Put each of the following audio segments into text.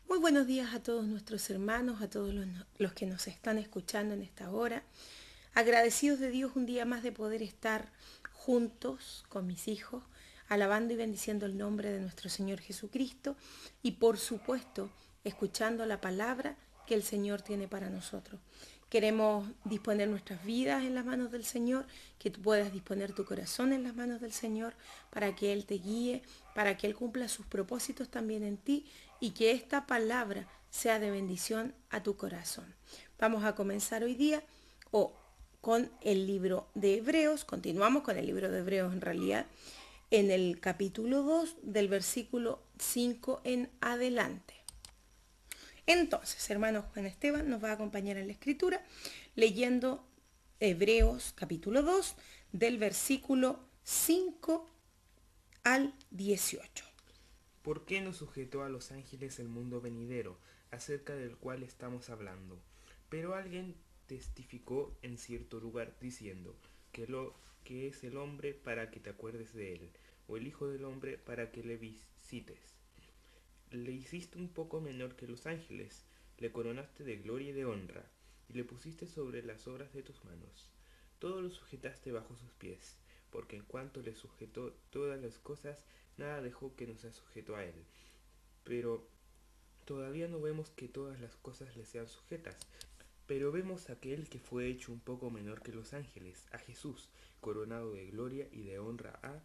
Muy buenos días a todos nuestros hermanos, a todos los que nos están escuchando en esta hora. Agradecidos de Dios un día más de poder estar juntos con mis hijos, alabando y bendiciendo el nombre de nuestro Señor Jesucristo y por supuesto escuchando la palabra que el Señor tiene para nosotros. Queremos disponer nuestras vidas en las manos del Señor, que tú puedas disponer tu corazón en las manos del Señor para que Él te guíe, para que Él cumpla sus propósitos también en ti y que esta palabra sea de bendición a tu corazón. Vamos a comenzar hoy día con el libro de Hebreos, continuamos con el libro de Hebreos en realidad, en el capítulo 2 del versículo 5 en adelante. Entonces, hermano Juan Esteban nos va a acompañar en la escritura leyendo Hebreos capítulo 2 del versículo 5 al 18. ¿Por qué no sujetó a los ángeles el mundo venidero, acerca del cual estamos hablando? Pero alguien testificó en cierto lugar, diciendo, que es el hombre para que te acuerdes de él, o el hijo del hombre para que le visites. Le hiciste un poco menor que los ángeles, le coronaste de gloria y de honra, y le pusiste sobre las obras de tus manos. Todo lo sujetaste bajo sus pies, porque en cuanto le sujetó todas las cosas, nada dejó que no sea sujeto a él. Pero todavía no vemos que todas las cosas le sean sujetas, pero vemos a aquel que fue hecho un poco menor que los ángeles, a Jesús, coronado de gloria y de honra a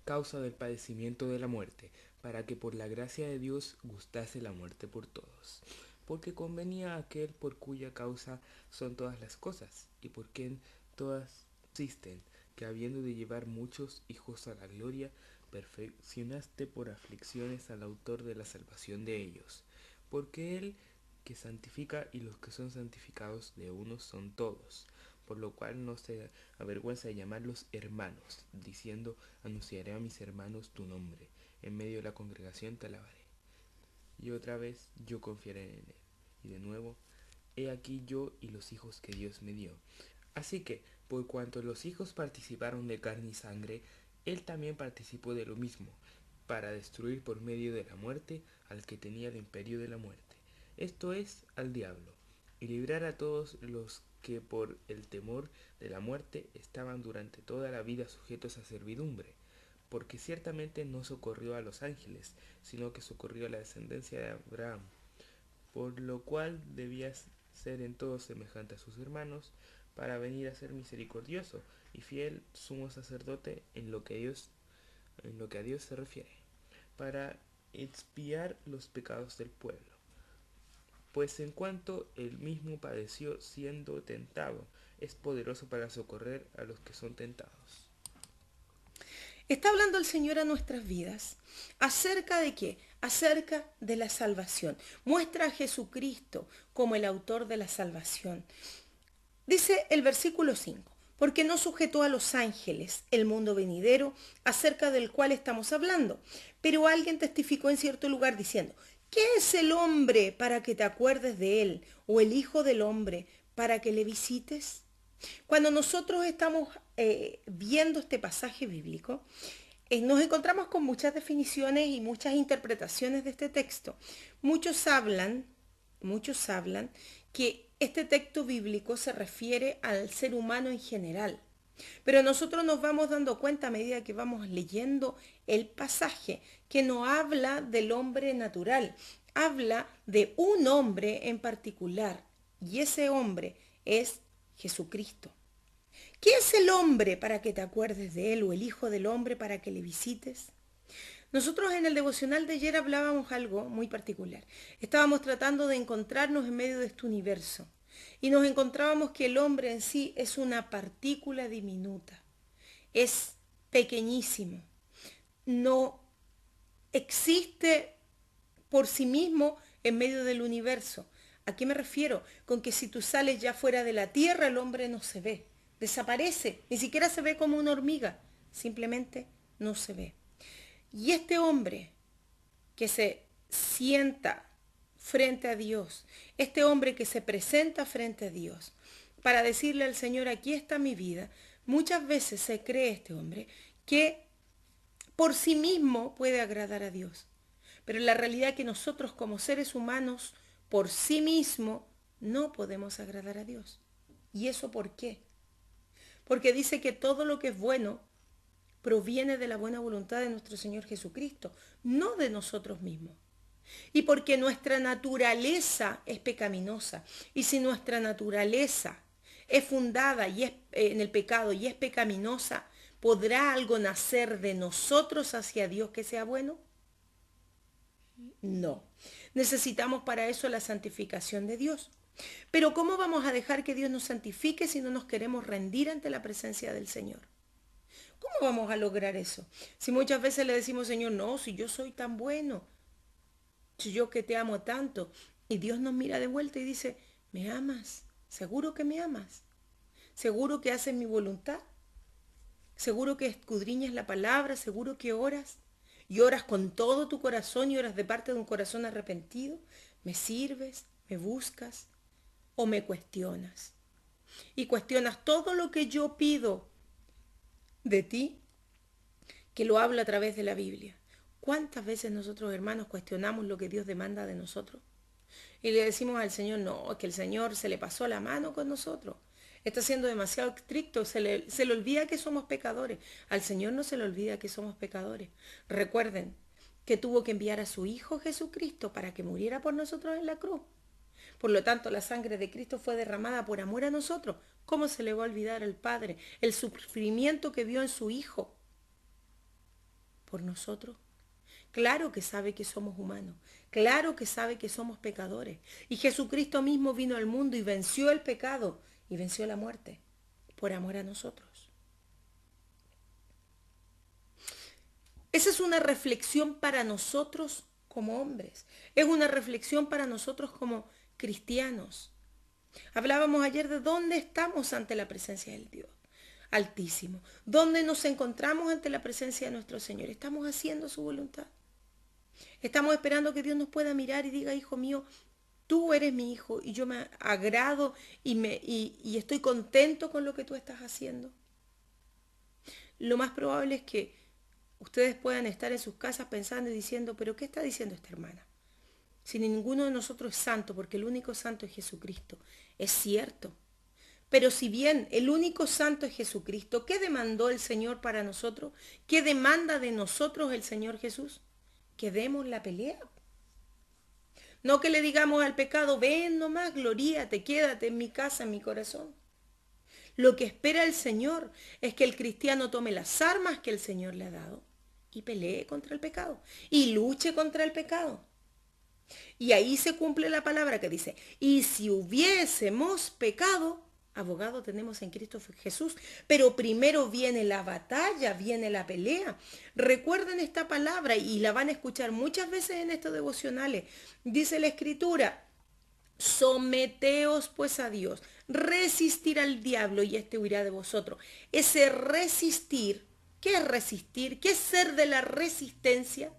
causa del padecimiento de la muerte, para que por la gracia de Dios gustase la muerte por todos. Porque convenía a aquel por cuya causa son todas las cosas, y por quien todas existen, que habiendo de llevar muchos hijos a la gloria, perfeccionaste por aflicciones al autor de la salvación de ellos. Porque él que santifica y los que son santificados de uno son todos, por lo cual no se avergüenza de llamarlos hermanos, diciendo, anunciaré a mis hermanos tu nombre, en medio de la congregación te alabaré. Y otra vez yo confiaré en él. Y de nuevo, he aquí yo y los hijos que Dios me dio. Así que, por cuanto los hijos participaron de carne y sangre, él también participó de lo mismo, para destruir por medio de la muerte al que tenía el imperio de la muerte, esto es, al diablo, y librar a todos los que por el temor de la muerte estaban durante toda la vida sujetos a servidumbre, porque ciertamente no socorrió a los ángeles, sino que socorrió a la descendencia de Abraham, por lo cual debía ser en todo semejante a sus hermanos, para venir a ser misericordioso y fiel sumo sacerdote en lo que a Dios se refiere, para expiar los pecados del pueblo. Pues en cuanto él mismo padeció siendo tentado, es poderoso para socorrer a los que son tentados. Está hablando el Señor a nuestras vidas. ¿Acerca de qué? Acerca de la salvación. Muestra a Jesucristo como el autor de la salvación. Dice el versículo 5, porque no sujetó a los ángeles el mundo venidero acerca del cual estamos hablando. Pero alguien testificó en cierto lugar diciendo, ¿qué es el hombre para que te acuerdes de él? ¿O el hijo del hombre para que le visites? Cuando nosotros estamos viendo este pasaje bíblico, nos encontramos con muchas definiciones y muchas interpretaciones de este texto. Muchos hablan que este texto bíblico se refiere al ser humano en general. Pero nosotros nos vamos dando cuenta a medida que vamos leyendo el pasaje que no habla del hombre natural, habla de un hombre en particular y ese hombre es Jesucristo. ¿Qué es el hombre para que te acuerdes de él o el hijo del hombre para que le visites? Nosotros en el devocional de ayer hablábamos algo muy particular. Estábamos tratando de encontrarnos en medio de este universo y nos encontrábamos que el hombre en sí es una partícula diminuta, es pequeñísimo, no existe por sí mismo en medio del universo. ¿A qué me refiero? Con que si tú sales ya fuera de la Tierra, el hombre no se ve, desaparece, ni siquiera se ve como una hormiga, simplemente no se ve. Y este hombre que se sienta frente a Dios, este hombre que se presenta frente a Dios para decirle al Señor, aquí está mi vida, muchas veces se cree este hombre que por sí mismo puede agradar a Dios. Pero la realidad es que nosotros como seres humanos, por sí mismos, no podemos agradar a Dios. ¿Y eso por qué? Porque dice que todo lo que es bueno proviene de la buena voluntad de nuestro Señor Jesucristo, no de nosotros mismos. Y porque nuestra naturaleza es pecaminosa. Y si nuestra naturaleza es fundada y es, en el pecado y es pecaminosa, ¿podrá algo nacer de nosotros hacia Dios que sea bueno? No. Necesitamos para eso la santificación de Dios. Pero ¿cómo vamos a dejar que Dios nos santifique si no nos queremos rendir ante la presencia del Señor? ¿Cómo vamos a lograr eso? Si muchas veces le decimos, Señor, no, si yo soy tan bueno, si yo que te amo tanto, y Dios nos mira de vuelta y dice, ¿me amas? ¿Seguro que me amas? ¿Seguro que haces mi voluntad? ¿Seguro que escudriñas la palabra? ¿Seguro que oras? ¿Y oras con todo tu corazón y oras de parte de un corazón arrepentido? ¿Me sirves? ¿Me buscas? ¿O me cuestionas? Y cuestionas todo lo que yo pido de ti, que lo hablo a través de la Biblia. ¿Cuántas veces nosotros, hermanos, cuestionamos lo que Dios demanda de nosotros? Y le decimos al Señor, no, es que el Señor se le pasó la mano con nosotros. Está siendo demasiado estricto, se le olvida que somos pecadores. Al Señor no se le olvida que somos pecadores. Recuerden que tuvo que enviar a su Hijo Jesucristo para que muriera por nosotros en la cruz. Por lo tanto, la sangre de Cristo fue derramada por amor a nosotros. ¿Cómo se le va a olvidar al Padre el sufrimiento que vio en su Hijo por nosotros? Claro que sabe que somos humanos, claro que sabe que somos pecadores. Y Jesucristo mismo vino al mundo y venció el pecado y venció la muerte por amor a nosotros. Esa es una reflexión para nosotros como hombres, es una reflexión para nosotros como cristianos. Hablábamos ayer de dónde estamos ante la presencia del Dios Altísimo, dónde nos encontramos ante la presencia de nuestro Señor. ¿Estamos haciendo su voluntad? Estamos esperando que Dios nos pueda mirar y diga, hijo mío, tú eres mi hijo y yo me agrado y estoy contento con lo que tú estás haciendo. Lo más probable es que ustedes puedan estar en sus casas pensando y diciendo, pero ¿qué está diciendo esta hermana? Si ninguno de nosotros es santo, porque el único santo es Jesucristo. Es cierto. Pero si bien el único santo es Jesucristo, ¿qué demandó el Señor para nosotros? ¿Qué demanda de nosotros el Señor Jesús? Que demos la pelea. No que le digamos al pecado, ven nomás, gloríate, quédate en mi casa, en mi corazón. Lo que espera el Señor es que el cristiano tome las armas que el Señor le ha dado y pelee contra el pecado y luche contra el pecado. Y ahí se cumple la palabra que dice, y si hubiésemos pecado, abogado tenemos en Cristo Jesús, pero primero viene la batalla, viene la pelea. Recuerden esta palabra y la van a escuchar muchas veces en estos devocionales. Dice la Escritura, someteos pues a Dios, resistir al diablo y éste huirá de vosotros. Ese resistir, ¿qué es resistir? ¿Qué es ser de la resistencia?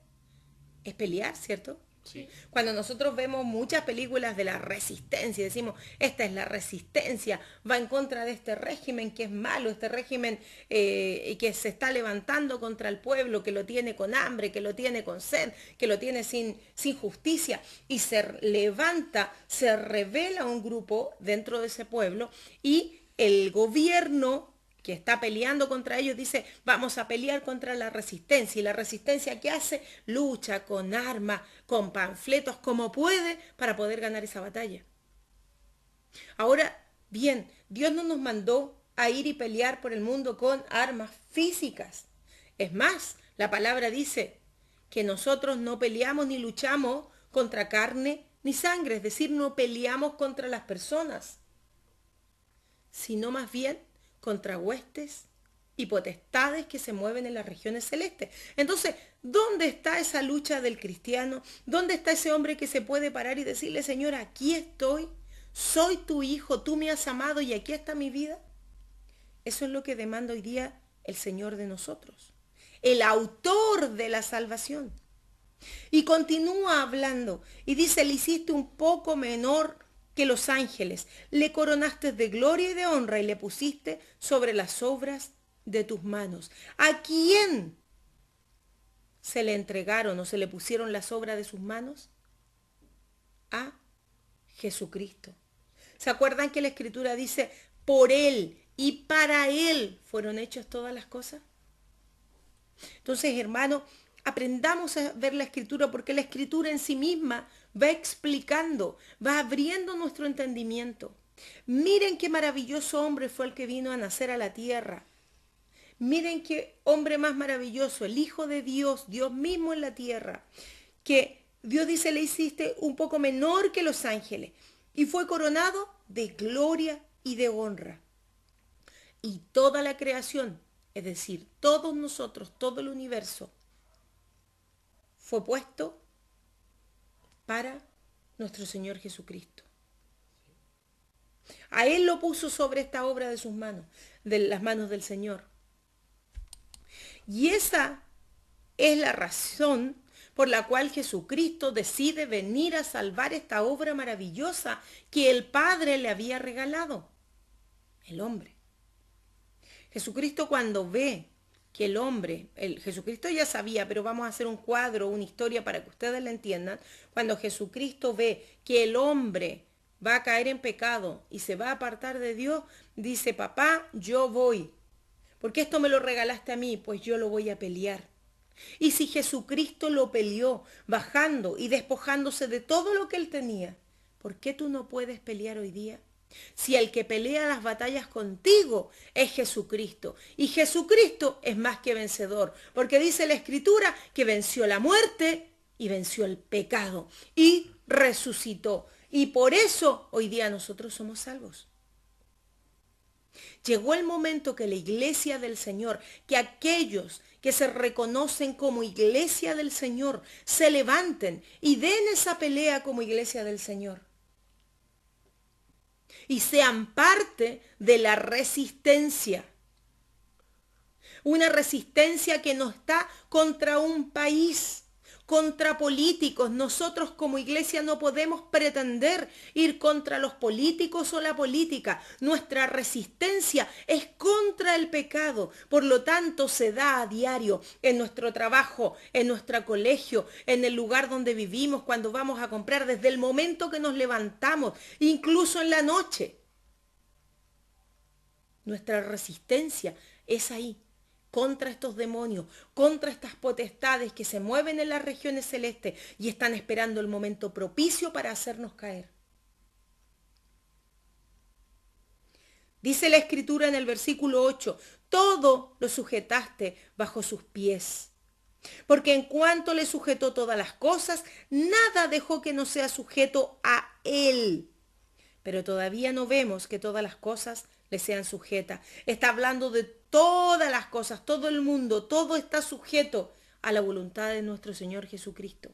Es pelear, ¿cierto? Sí. Cuando nosotros vemos muchas películas de la resistencia, decimos, esta es la resistencia, va en contra de este régimen que es malo, este régimen que se está levantando contra el pueblo, que lo tiene con hambre, que lo tiene con sed, que lo tiene sin justicia, y se levanta, se revela un grupo dentro de ese pueblo, y el gobierno que está peleando contra ellos, dice, vamos a pelear contra la resistencia. Y la resistencia, ¿qué hace? Lucha con armas, con panfletos, como puede, para poder ganar esa batalla. Ahora, bien, Dios no nos mandó a ir y pelear por el mundo con armas físicas. Es más, la palabra dice que nosotros no peleamos ni luchamos contra carne ni sangre, es decir, no peleamos contra las personas, sino más bien contra huestes y potestades que se mueven en las regiones celestes. Entonces, ¿dónde está esa lucha del cristiano? ¿Dónde está ese hombre que se puede parar y decirle, Señor, aquí estoy, soy tu hijo, tú me has amado y aquí está mi vida? Eso es lo que demanda hoy día el Señor de nosotros, el autor de la salvación. Y continúa hablando y dice, le hiciste un poco menor que los ángeles, le coronaste de gloria y de honra y le pusiste sobre las obras de tus manos. ¿A quién se le entregaron o se le pusieron las obras de sus manos? A Jesucristo. ¿Se acuerdan que la Escritura dice, por Él y para Él fueron hechas todas las cosas? Entonces, hermano, aprendamos a ver la Escritura, porque la Escritura en sí misma va explicando, va abriendo nuestro entendimiento. Miren qué maravilloso hombre fue el que vino a nacer a la tierra. Miren qué hombre más maravilloso, el Hijo de Dios, Dios mismo en la tierra, que Dios dice le hiciste un poco menor que los ángeles y fue coronado de gloria y de honra. Y toda la creación, es decir, todos nosotros, todo el universo, fue puesto para nuestro Señor Jesucristo. A Él lo puso sobre esta obra de sus manos, de las manos del Señor. Y esa es la razón por la cual Jesucristo decide venir a salvar esta obra maravillosa que el Padre le había regalado, el hombre. Jesucristo cuando ve que el hombre, Jesucristo ya sabía, pero vamos a hacer un cuadro, una historia para que ustedes la entiendan. Cuando Jesucristo ve que el hombre va a caer en pecado y se va a apartar de Dios, dice, papá, yo voy. Porque esto me lo regalaste a mí, pues yo lo voy a pelear. Y si Jesucristo lo peleó, bajando y despojándose de todo lo que él tenía, ¿por qué tú no puedes pelear hoy día? Si el que pelea las batallas contigo es Jesucristo. Y Jesucristo es más que vencedor, porque dice la Escritura que venció la muerte y venció el pecado y resucitó. Y por eso hoy día nosotros somos salvos. Llegó el momento que la iglesia del Señor, que aquellos que se reconocen como iglesia del Señor, se levanten y den esa pelea como iglesia del Señor. Y sean parte de la resistencia. Una resistencia que no está contra un país, contra políticos. Nosotros como iglesia no podemos pretender ir contra los políticos o la política. Nuestra resistencia es contra el pecado. Por lo tanto, se da a diario en nuestro trabajo, en nuestro colegio, en el lugar donde vivimos, cuando vamos a comprar, desde el momento que nos levantamos, incluso en la noche. Nuestra resistencia es ahí, contra estos demonios, contra estas potestades que se mueven en las regiones celestes y están esperando el momento propicio para hacernos caer. Dice la Escritura en el versículo 8, todo lo sujetaste bajo sus pies. Porque en cuanto le sujetó todas las cosas, nada dejó que no sea sujeto a él. Pero todavía no vemos que todas las cosas le sean sujetas. Está hablando de todas las cosas, todo el mundo, todo está sujeto a la voluntad de nuestro Señor Jesucristo.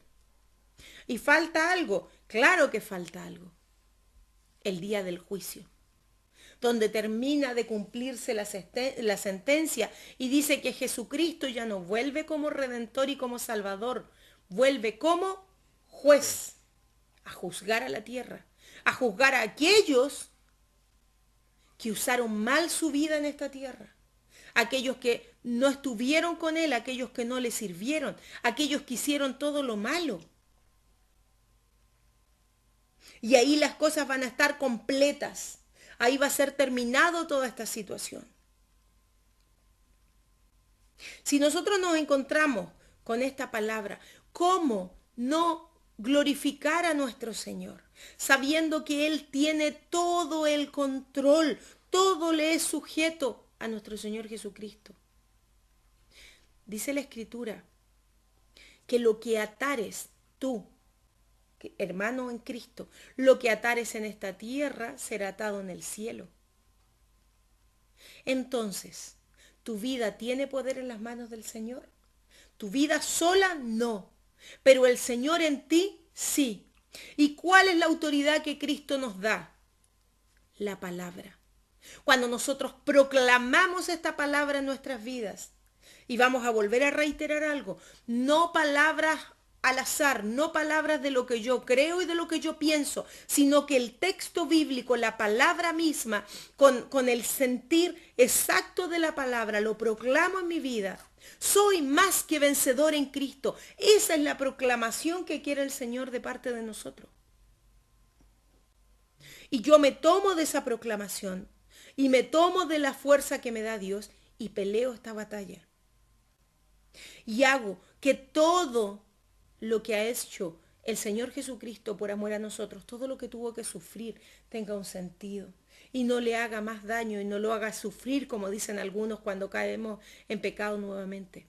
¿Y falta algo? Claro que falta algo. El día del juicio, donde termina de cumplirse la sentencia y dice que Jesucristo ya no vuelve como Redentor y como Salvador, vuelve como juez a juzgar a la tierra, a juzgar a aquellos que usaron mal su vida en esta tierra, aquellos que no estuvieron con Él, aquellos que no le sirvieron, aquellos que hicieron todo lo malo. Y ahí las cosas van a estar completas. Ahí va a ser terminado toda esta situación. Si nosotros nos encontramos con esta palabra, ¿cómo no glorificar a nuestro Señor? Sabiendo que Él tiene todo el control, todo le es sujeto a nuestro Señor Jesucristo. Dice la Escritura que lo que atares tú, hermano en Cristo, lo que atares en esta tierra será atado en el cielo. Entonces, ¿tu vida tiene poder en las manos del Señor? ¿Tu vida sola? No. Pero el Señor en ti, sí. ¿Y cuál es la autoridad que Cristo nos da? La palabra. Cuando nosotros proclamamos esta palabra en nuestras vidas, y vamos a volver a reiterar algo, no palabras al azar, no palabras de lo que yo creo y de lo que yo pienso, sino que el texto bíblico, la palabra misma, con el sentir exacto de la palabra, lo proclamo en mi vida. Soy más que vencedor en Cristo. Esa es la proclamación que quiere el Señor de parte de nosotros. Y yo me tomo de esa proclamación y me tomo de la fuerza que me da Dios y peleo esta batalla. Y hago que todo lo que ha hecho el Señor Jesucristo por amor a nosotros, todo lo que tuvo que sufrir, tenga un sentido. Y no le haga más daño y no lo haga sufrir, como dicen algunos, cuando caemos en pecado nuevamente.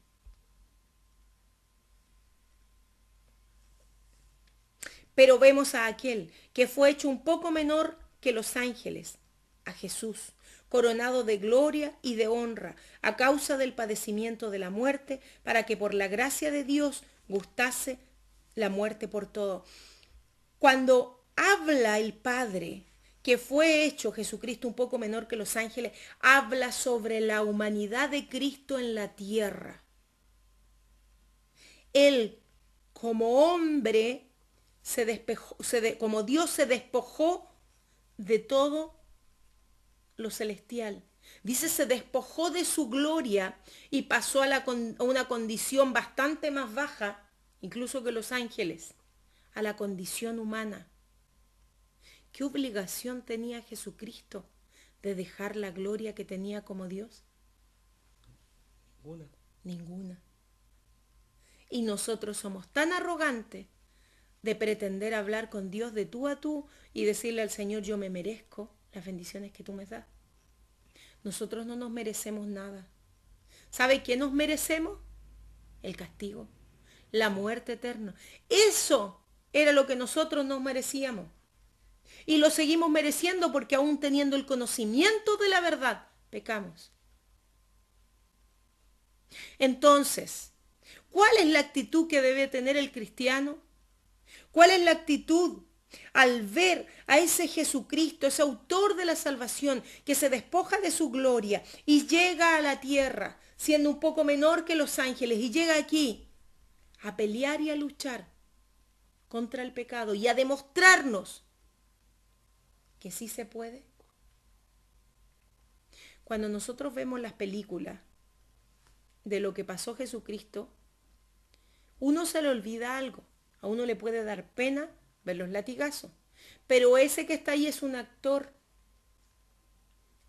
Pero vemos a aquel que fue hecho un poco menor que los ángeles, a Jesús, coronado de gloria y de honra a causa del padecimiento de la muerte, para que por la gracia de Dios gustase la muerte por todo. Cuando habla el Padre, que fue hecho Jesucristo un poco menor que los ángeles, habla sobre la humanidad de Cristo en la tierra. Él, como hombre, como Dios se despojó de todo lo celestial. Dice, se despojó de su gloria y pasó a una condición bastante más baja, incluso que los ángeles, a la condición humana. ¿Qué obligación tenía Jesucristo de dejar la gloria que tenía como Dios? Ninguna. Y nosotros somos tan arrogantes de pretender hablar con Dios de tú a tú y decirle al Señor, yo me merezco las bendiciones que tú me das. Nosotros no nos merecemos nada. ¿Sabe qué nos merecemos? El castigo, la muerte eterna. Eso era lo que nosotros nos merecíamos. Y lo seguimos mereciendo porque aún teniendo el conocimiento de la verdad, pecamos. Entonces, ¿cuál es la actitud que debe tener el cristiano? ¿Cuál es la actitud al ver a ese Jesucristo, ese autor de la salvación, que se despoja de su gloria y llega a la tierra, siendo un poco menor que los ángeles, y llega aquí a pelear y a luchar contra el pecado y a demostrarnos que sí se puede? Cuando nosotros vemos las películas de lo que pasó Jesucristo, uno se le olvida algo. A uno le puede dar pena ver los latigazos, pero ese que está ahí es un actor.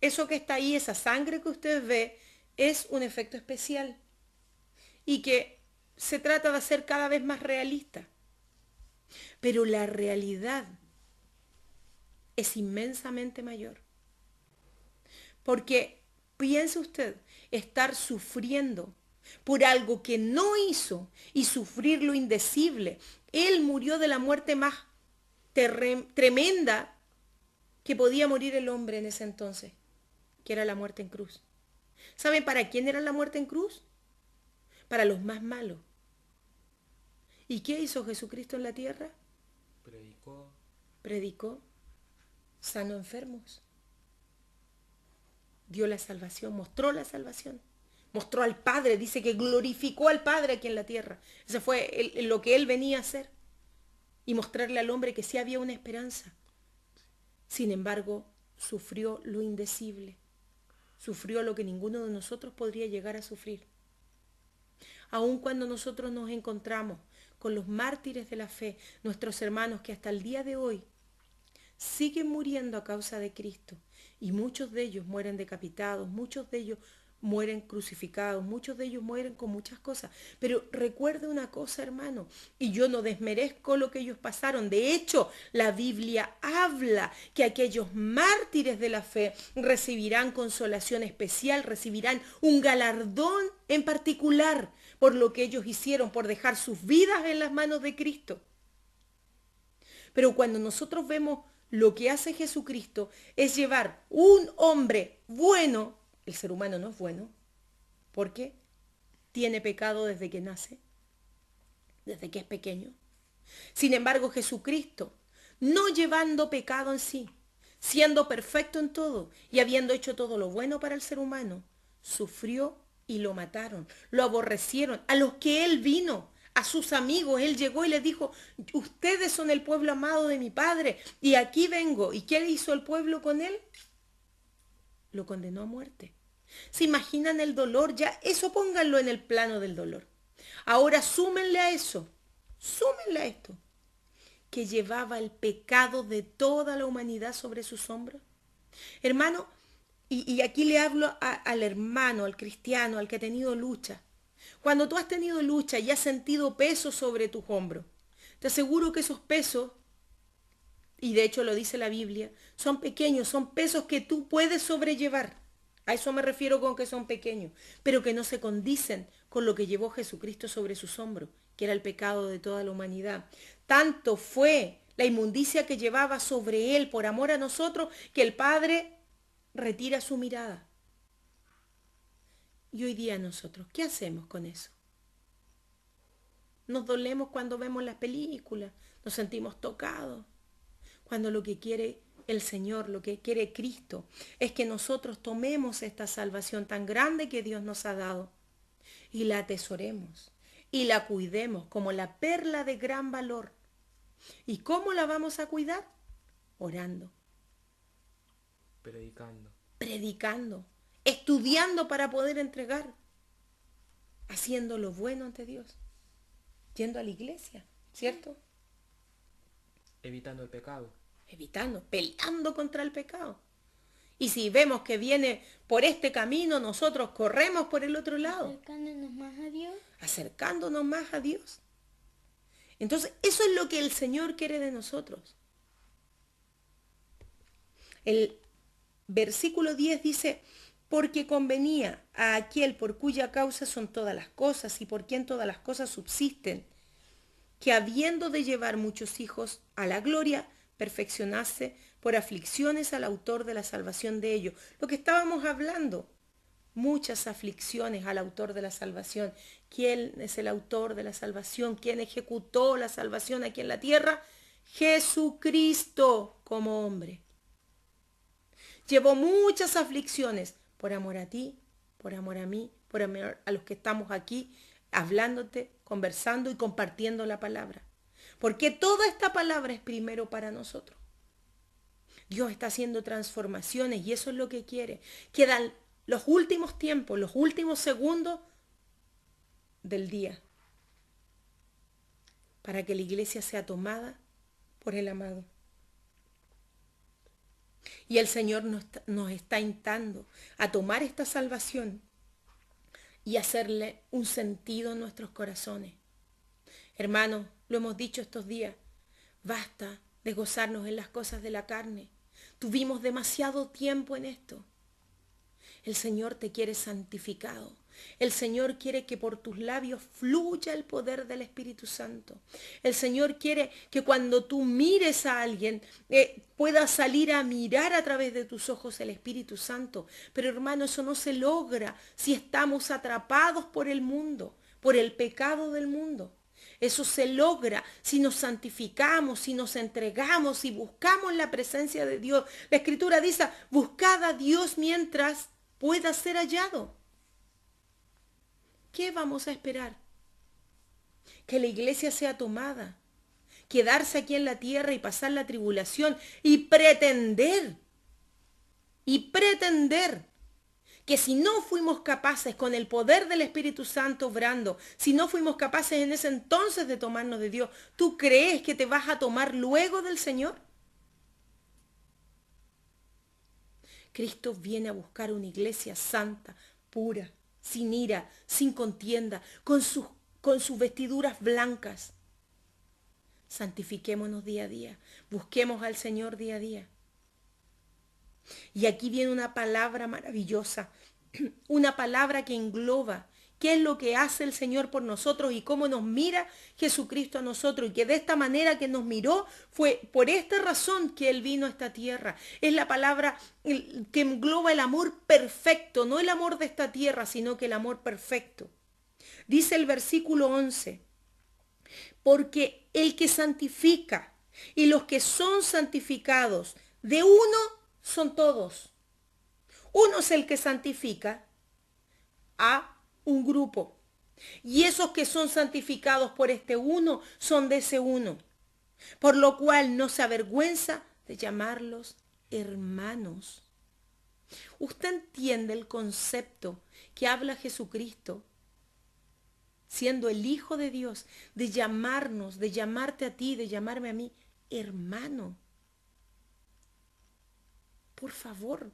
Eso que está ahí, esa sangre que usted ve, es un efecto especial y que se trata de hacer cada vez más realista. Pero la realidad es inmensamente mayor. Porque piense usted, estar sufriendo por algo que no hizo y sufrir lo indecible. Él murió de la muerte más tremenda que podía morir el hombre en ese entonces, que era la muerte en cruz. ¿Saben para quién era la muerte en cruz? Para los más malos. ¿Y qué hizo Jesucristo en la tierra? Predicó, sanó enfermos, dio la salvación, mostró la salvación. Mostró al Padre, dice que glorificó al Padre aquí en la tierra. Eso fue lo que Él venía a hacer. Y mostrarle al hombre que sí había una esperanza. Sin embargo, sufrió lo indecible. Sufrió lo que ninguno de nosotros podría llegar a sufrir. Aun cuando nosotros nos encontramos con los mártires de la fe, nuestros hermanos que hasta el día de hoy siguen muriendo a causa de Cristo. Y muchos de ellos mueren decapitados, muchos de ellos mueren crucificados, muchos de ellos mueren con muchas cosas. Pero recuerde una cosa, hermano, y yo no desmerezco lo que ellos pasaron. De hecho, la Biblia habla que aquellos mártires de la fe recibirán consolación especial, recibirán un galardón en particular por lo que ellos hicieron, por dejar sus vidas en las manos de Cristo. Pero cuando nosotros vemos lo que hace Jesucristo, es llevar un hombre bueno. El ser humano no es bueno, porque tiene pecado desde que nace, desde que es pequeño. Sin embargo, Jesucristo, no llevando pecado en sí, siendo perfecto en todo y habiendo hecho todo lo bueno para el ser humano, sufrió y lo mataron, lo aborrecieron. A los que Él vino, a sus amigos, Él llegó y les dijo, ustedes son el pueblo amado de mi Padre, y aquí vengo. ¿Y qué hizo el pueblo con Él? Lo condenó a muerte. ¿Se imaginan el dolor? Ya eso pónganlo en el plano del dolor. Ahora súmenle a eso, súmenle a esto, que llevaba el pecado de toda la humanidad sobre sus hombros. Hermano, y aquí le hablo al hermano, al cristiano, al que ha tenido lucha. Cuando tú has tenido lucha y has sentido peso sobre tus hombros, te aseguro que esos pesos, y de hecho lo dice la Biblia, son pequeños, son pesos que tú puedes sobrellevar. A eso me refiero con que son pequeños, pero que no se condicen con lo que llevó Jesucristo sobre sus hombros, que era el pecado de toda la humanidad. Tanto fue la inmundicia que llevaba sobre él por amor a nosotros, que el Padre retira su mirada. Y hoy día nosotros, ¿qué hacemos con eso? Nos dolemos cuando vemos las películas, nos sentimos tocados, cuando lo que quiere el Señor, lo que quiere Cristo, es que nosotros tomemos esta salvación tan grande que Dios nos ha dado y la atesoremos y la cuidemos como la perla de gran valor. ¿Y cómo la vamos a cuidar? Orando, predicando, estudiando para poder entregar, haciendo lo bueno ante Dios, yendo a la iglesia, ¿cierto? Evitando el pecado. Peleando contra el pecado. Y si vemos que viene por este camino, nosotros corremos por el otro lado. Acercándonos más a Dios. Acercándonos más a Dios. Entonces, eso es lo que el Señor quiere de nosotros. El versículo 10 dice, porque convenía a aquel por cuya causa son todas las cosas y por quien todas las cosas subsisten, que habiendo de llevar muchos hijos a la gloria, perfeccionase por aflicciones al autor de la salvación de ellos. Lo que estábamos hablando, muchas aflicciones al autor de la salvación. ¿Quién es el autor de la salvación? ¿Quién ejecutó la salvación aquí en la tierra? Jesucristo como hombre. Llevó muchas aflicciones por amor a ti, por amor a mí, por amor a los que estamos aquí, hablándote, conversando y compartiendo la palabra. Porque toda esta palabra es primero para nosotros. Dios está haciendo transformaciones y eso es lo que quiere. Quedan los últimos tiempos, los últimos segundos del día para que la iglesia sea tomada por el amado. Y el Señor nos está instando a tomar esta salvación y hacerle un sentido en nuestros corazones. Hermanos, lo hemos dicho estos días, basta de gozarnos en las cosas de la carne. Tuvimos demasiado tiempo en esto. El Señor te quiere santificado. El Señor quiere que por tus labios fluya el poder del Espíritu Santo. El Señor quiere que cuando tú mires a alguien pueda salir a mirar a través de tus ojos el Espíritu Santo. Pero hermano, eso no se logra si estamos atrapados por el mundo, por el pecado del mundo. Eso se logra si nos santificamos, si nos entregamos, si buscamos la presencia de Dios. La Escritura dice, buscad a Dios mientras pueda ser hallado. ¿Qué vamos a esperar? Que la iglesia sea tomada, quedarse aquí en la tierra y pasar la tribulación y pretender que si no fuimos capaces con el poder del Espíritu Santo obrando, si no fuimos capaces en ese entonces de tomarnos de Dios, ¿tú crees que te vas a tomar luego del Señor? Cristo viene a buscar una iglesia santa, pura, sin ira, sin contienda, con sus vestiduras blancas. Santifiquémonos día a día, busquemos al Señor día a día. Y aquí viene una palabra maravillosa, una palabra que engloba qué es lo que hace el Señor por nosotros y cómo nos mira Jesucristo a nosotros. Y que de esta manera que nos miró fue por esta razón que Él vino a esta tierra. Es la palabra que engloba el amor perfecto, no el amor de esta tierra, sino que el amor perfecto. Dice el versículo 11, porque el que santifica y los que son santificados, de uno son todos. Uno es el que santifica a un grupo. Y esos que son santificados por este uno son de ese uno. Por lo cual no se avergüenza de llamarlos hermanos. ¿Usted entiende el concepto que habla Jesucristo, siendo el Hijo de Dios, de llamarnos, de llamarte a ti, de llamarme a mí, hermano? Por favor,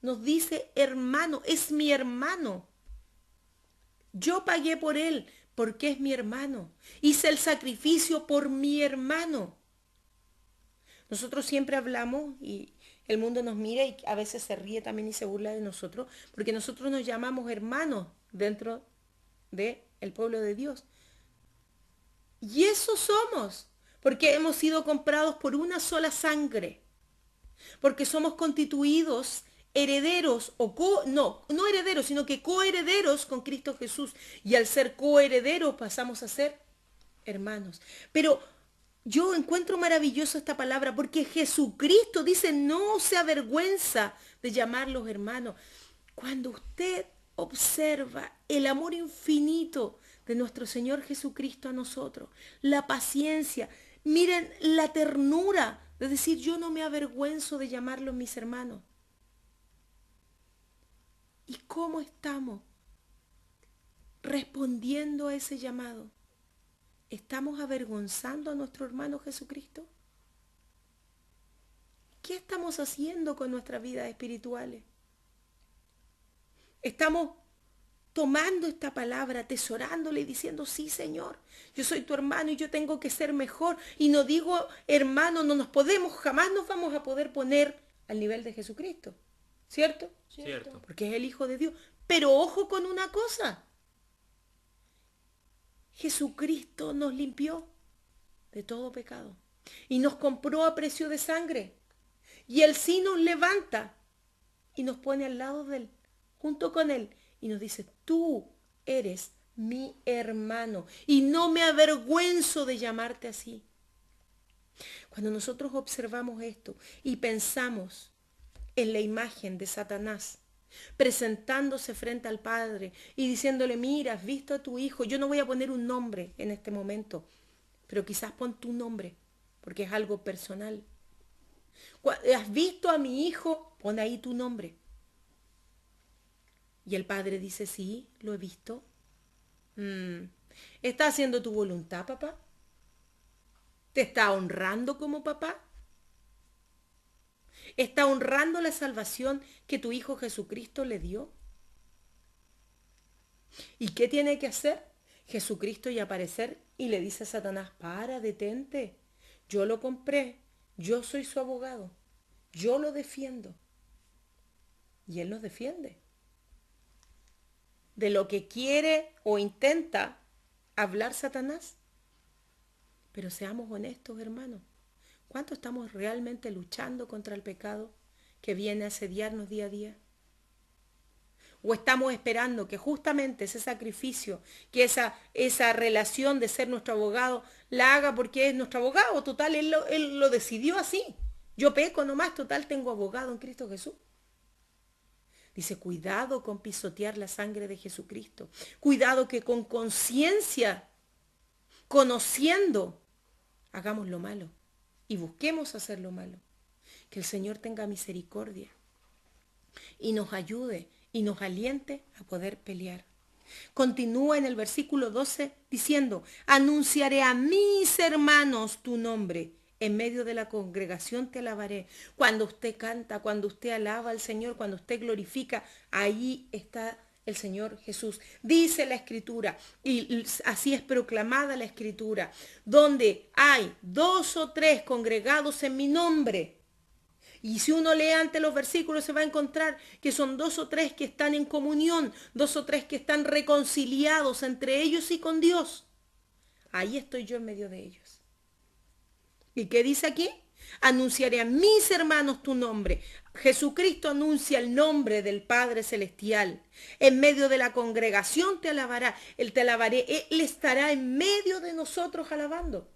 nos dice hermano, es mi hermano. Yo pagué por él porque es mi hermano. Hice el sacrificio por mi hermano. Nosotros siempre hablamos y el mundo nos mira y a veces se ríe también y se burla de nosotros, porque nosotros nos llamamos hermanos dentro del pueblo de Dios. Y eso somos, porque hemos sido comprados por una sola sangre, porque somos constituidos herederos, no herederos, sino que coherederos con Cristo Jesús. Y al ser coherederos pasamos a ser hermanos. Pero yo encuentro maravilloso esta palabra porque Jesucristo dice, no se avergüenza de llamarlos hermanos. Cuando usted observa el amor infinito de nuestro Señor Jesucristo a nosotros, la paciencia, miren la ternura de decir, yo no me avergüenzo de llamarlos mis hermanos. ¿Y cómo estamos respondiendo a ese llamado? ¿Estamos avergonzando a nuestro hermano Jesucristo? ¿Qué estamos haciendo con nuestras vidas espirituales? ¿Estamos tomando esta palabra, atesorándola y diciendo, sí, Señor, yo soy tu hermano y yo tengo que ser mejor? Y no digo, hermano, jamás nos vamos a poder poner al nivel de Jesucristo. ¿Cierto? Cierto. Porque es el Hijo de Dios. Pero ojo con una cosa. Jesucristo nos limpió de todo pecado y nos compró a precio de sangre. Y Él sí nos levanta y nos pone al lado de Él, junto con Él, y nos dice, tú eres mi hermano y no me avergüenzo de llamarte así. Cuando nosotros observamos esto y pensamos en la imagen de Satanás, presentándose frente al Padre y diciéndole, mira, has visto a tu hijo, yo no voy a poner un nombre en este momento, pero quizás pon tu nombre, porque es algo personal. ¿Has visto a mi hijo? Pon ahí tu nombre. Y el Padre dice, sí, lo he visto. ¿Está haciendo tu voluntad, papá? ¿Te está honrando como papá? ¿Está honrando la salvación que tu Hijo Jesucristo le dio? ¿Y qué tiene que hacer? Jesucristo y aparecer y le dice a Satanás, detente, yo lo compré, yo soy su abogado, yo lo defiendo. Y Él nos defiende de lo que quiere o intenta hablar Satanás. Pero seamos honestos, hermanos. ¿Cuánto estamos realmente luchando contra el pecado que viene a asediarnos día a día? ¿O estamos esperando que justamente ese sacrificio, que esa relación de ser nuestro abogado, la haga porque es nuestro abogado? Total, él lo decidió así. Yo peco nomás, total, tengo abogado en Cristo Jesús. Dice, cuidado con pisotear la sangre de Jesucristo. Cuidado que con conciencia, conociendo, hagamos lo malo. Y busquemos hacer lo malo. Que el Señor tenga misericordia y nos ayude y nos aliente a poder pelear. Continúa en el versículo 12 diciendo, anunciaré a mis hermanos tu nombre. En medio de la congregación te alabaré. Cuando usted canta, cuando usted alaba al Señor, cuando usted glorifica, ahí está el Señor Jesús. Dice la Escritura, y así es proclamada la Escritura, donde hay 2 o 3 congregados en mi nombre. Y si uno lee antes los versículos se va a encontrar que son 2 o 3 que están en comunión, 2 o 3 que están reconciliados entre ellos y con Dios. Ahí estoy yo en medio de ellos. ¿Y qué dice aquí? Anunciaré a mis hermanos tu nombre. Jesucristo anuncia el nombre del Padre Celestial. En medio de la congregación te alabará. Él te alabaré. Él estará en medio de nosotros alabando.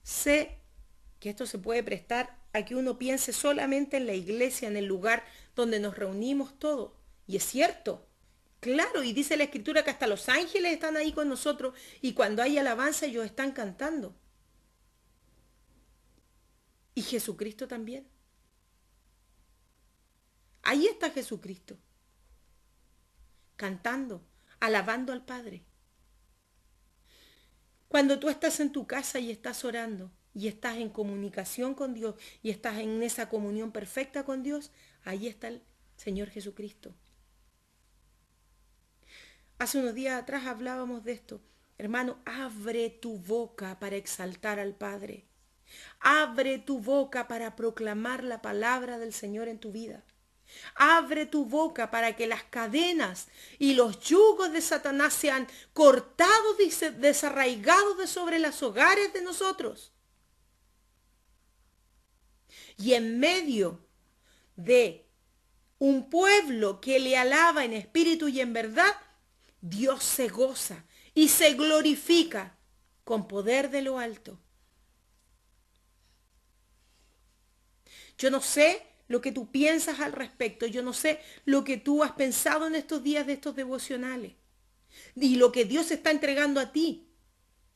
Sé que esto se puede prestar a que uno piense solamente en la iglesia, en el lugar donde nos reunimos todos. Y es cierto. Claro, y dice la Escritura que hasta los ángeles están ahí con nosotros y cuando hay alabanza ellos están cantando. Y Jesucristo también. Ahí está Jesucristo, cantando, alabando al Padre. Cuando tú estás en tu casa y estás orando, y estás en comunicación con Dios, y estás en esa comunión perfecta con Dios, ahí está el Señor Jesucristo. Hace unos días atrás hablábamos de esto. Hermano, abre tu boca para exaltar al Padre. Abre tu boca para proclamar la palabra del Señor en tu vida. Abre tu boca para que las cadenas y los yugos de Satanás sean cortados y desarraigados de sobre los hogares de nosotros. Y en medio de un pueblo que le alaba en espíritu y en verdad, Dios se goza y se glorifica con poder de lo alto. Yo no sé lo que tú piensas al respecto. Yo no sé lo que tú has pensado en estos días de estos devocionales. Y lo que Dios está entregando a ti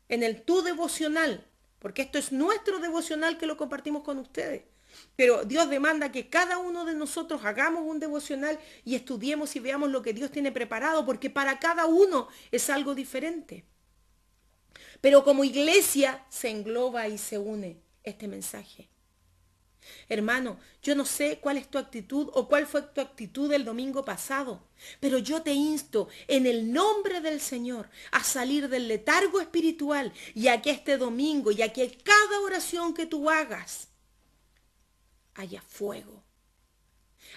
en tu devocional. Porque esto es nuestro devocional que lo compartimos con ustedes. Pero Dios demanda que cada uno de nosotros hagamos un devocional y estudiemos y veamos lo que Dios tiene preparado. Porque para cada uno es algo diferente. Pero como iglesia se engloba y se une este mensaje. Hermano, yo no sé cuál es tu actitud o cuál fue tu actitud el domingo pasado, pero yo te insto en el nombre del Señor a salir del letargo espiritual y a que este domingo y a que cada oración que tú hagas haya fuego,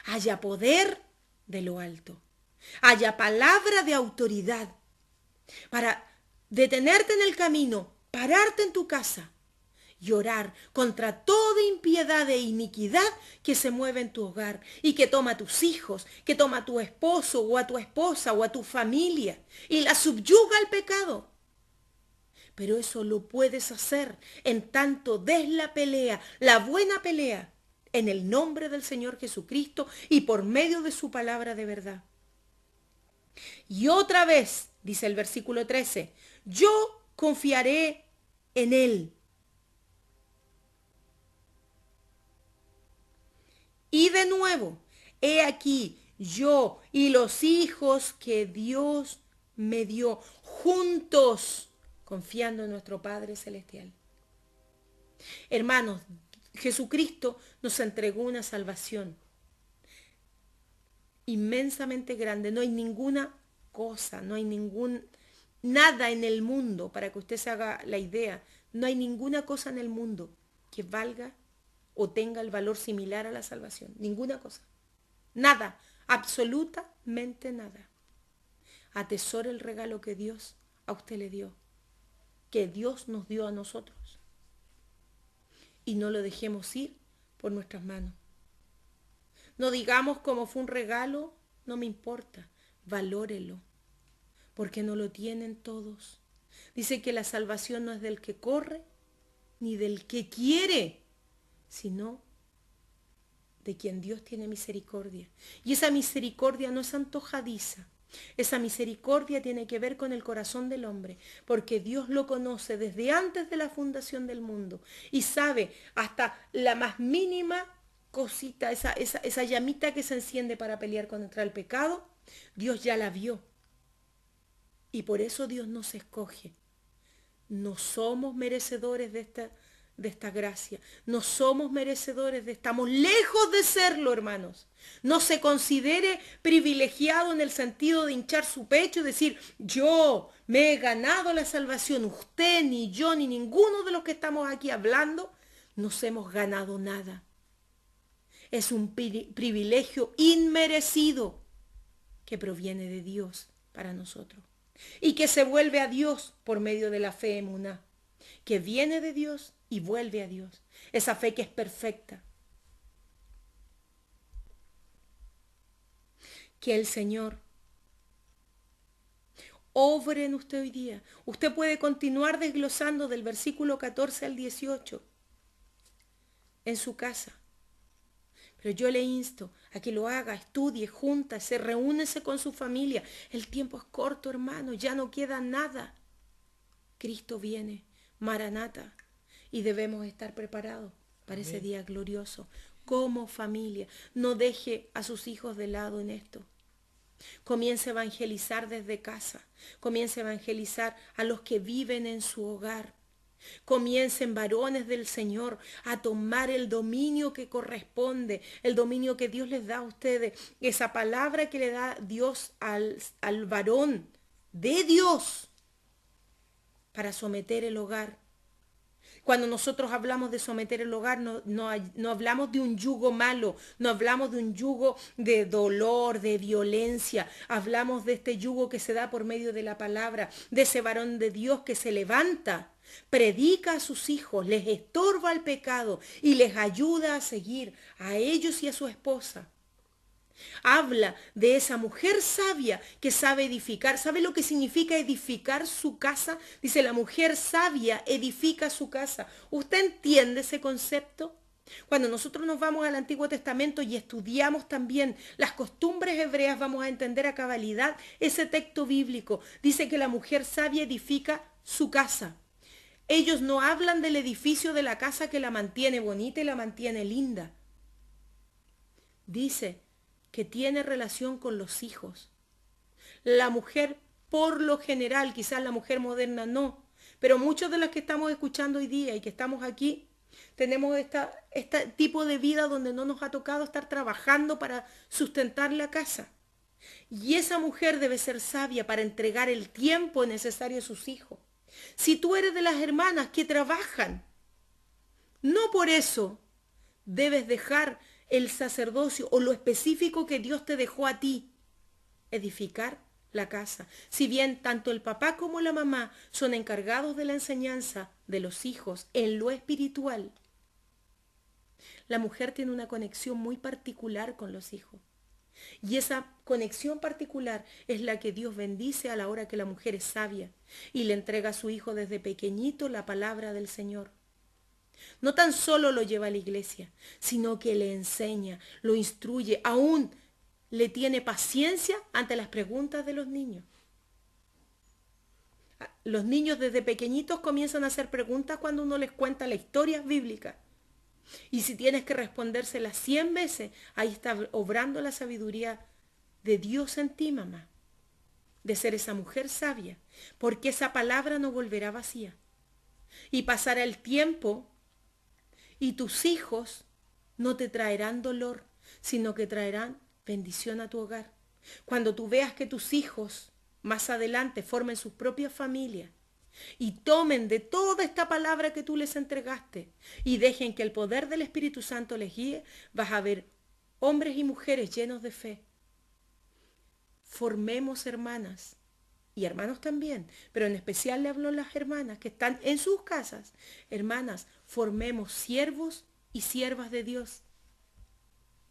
haya poder de lo alto, haya palabra de autoridad para detenerte en el camino, pararte en tu casa y orar contra toda impiedad e iniquidad que se mueve en tu hogar y que toma a tus hijos, que toma a tu esposo o a tu esposa o a tu familia y la subyuga al pecado. Pero eso lo puedes hacer en tanto des la pelea, la buena pelea, en el nombre del Señor Jesucristo y por medio de su palabra de verdad. Y otra vez, dice el versículo 13, yo confiaré en Él. Y de nuevo, he aquí yo y los hijos que Dios me dio juntos, confiando en nuestro Padre Celestial. Hermanos, Jesucristo nos entregó una salvación inmensamente grande. No hay ninguna cosa, no hay nada en el mundo, para que usted se haga la idea, no hay ninguna cosa en el mundo que valga o tenga el valor similar a la salvación. Ninguna cosa. Nada. Absolutamente nada. Atesore el regalo que Dios a usted le dio. Que Dios nos dio a nosotros. Y no lo dejemos ir por nuestras manos. No digamos como fue un regalo, no me importa. Valórelo. Porque no lo tienen todos. Dice que la salvación no es del que corre, ni del que quiere, sino de quien Dios tiene misericordia. Y esa misericordia no es antojadiza. Esa misericordia tiene que ver con el corazón del hombre, porque Dios lo conoce desde antes de la fundación del mundo y sabe hasta la más mínima cosita, esa llamita que se enciende para pelear contra el pecado, Dios ya la vio. Y por eso Dios nos escoge. No somos merecedores de esta gracia. No somos merecedores estamos lejos de serlo, hermanos. No se considere privilegiado en el sentido de hinchar su pecho y decir, yo me he ganado la salvación. Usted, ni yo, ni ninguno de los que estamos aquí hablando, nos hemos ganado nada. Es un privilegio inmerecido que proviene de Dios para nosotros. Y que se vuelve a Dios por medio de la fe emuná, que viene de Dios y vuelve a Dios. Esa fe que es perfecta. Que el Señor obre en usted hoy día. Usted puede continuar desglosando del versículo 14 al 18 en su casa. Pero yo le insto a que lo haga, estudie, júntase, reúnese con su familia. El tiempo es corto, hermano, ya no queda nada. Cristo viene, Maranata, y debemos estar preparados. para ese Amén. día glorioso. Como familia, no deje a sus hijos de lado en esto. Comience a evangelizar desde casa. Comience a evangelizar a los que viven en su hogar. Comiencen, varones del Señor, a tomar el dominio que corresponde, el dominio que Dios les da a ustedes, esa palabra que le da Dios al varón de Dios para someter el hogar. Cuando nosotros hablamos de someter el hogar, no hablamos de un yugo malo, no hablamos de un yugo de dolor, de violencia. Hablamos de este yugo que se da por medio de la palabra, de ese varón de Dios que se levanta, predica a sus hijos, les estorba el pecado y les ayuda a seguir a ellos y a su esposa. Habla de esa mujer sabia que sabe edificar. ¿Sabe lo que significa edificar su casa? Dice, la mujer sabia edifica su casa. ¿Usted entiende ese concepto? Cuando nosotros nos vamos al Antiguo Testamento y estudiamos también las costumbres hebreas, vamos a entender a cabalidad ese texto bíblico. Dice que la mujer sabia edifica su casa. Ellos no hablan del edificio de la casa que la mantiene bonita y la mantiene linda. Dice que tiene relación con los hijos. La mujer, por lo general, quizás la mujer moderna no, pero muchos de los que estamos escuchando hoy día y que estamos aquí, tenemos este tipo de vida donde no nos ha tocado estar trabajando para sustentar la casa. Y esa mujer debe ser sabia para entregar el tiempo necesario a sus hijos. Si tú eres de las hermanas que trabajan, no por eso debes dejar el sacerdocio o lo específico que Dios te dejó a ti, edificar la casa. Si bien tanto el papá como la mamá son encargados de la enseñanza de los hijos en lo espiritual, la mujer tiene una conexión muy particular con los hijos. Y esa conexión particular es la que Dios bendice a la hora que la mujer es sabia y le entrega a su hijo desde pequeñito la palabra del Señor. No tan solo lo lleva a la iglesia, sino que le enseña, lo instruye, aún le tiene paciencia ante las preguntas de los niños. Los niños desde pequeñitos comienzan a hacer preguntas cuando uno les cuenta la historia bíblica. Y si tienes que respondérselas 100 veces, ahí está obrando la sabiduría de Dios en ti, mamá. De ser esa mujer sabia, porque esa palabra no volverá vacía. Y pasará el tiempo y tus hijos no te traerán dolor, sino que traerán bendición a tu hogar. Cuando tú veas que tus hijos más adelante formen sus propias familias y tomen de toda esta palabra que tú les entregaste y dejen que el poder del Espíritu Santo les guíe, vas a ver hombres y mujeres llenos de fe. Formemos hermanas y hermanos también, pero en especial le hablo a las hermanas que están en sus casas. Hermanas, formemos siervos y siervas de Dios.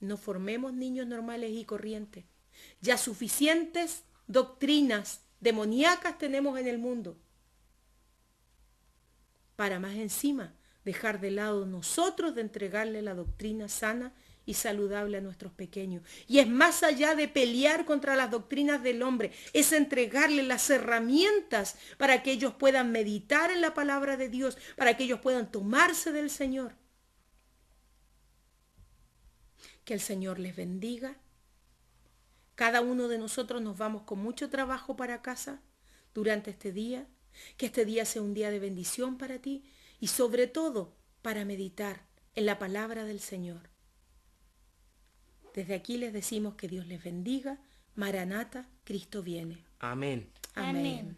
No formemos niños normales y corrientes. Ya suficientes doctrinas demoníacas tenemos en el mundo para más encima dejar de lado nosotros de entregarle la doctrina sana y saludable a nuestros pequeños. Y es más allá de pelear contra las doctrinas del hombre, es entregarle las herramientas para que ellos puedan meditar en la palabra de Dios, para que ellos puedan tomarse del Señor. Que el Señor les bendiga. Cada uno de nosotros nos vamos con mucho trabajo para casa durante este día. Que este día sea un día de bendición para ti y sobre todo para meditar en la palabra del Señor. Desde aquí les decimos que Dios les bendiga. Maranata, Cristo viene. Amén. Amén.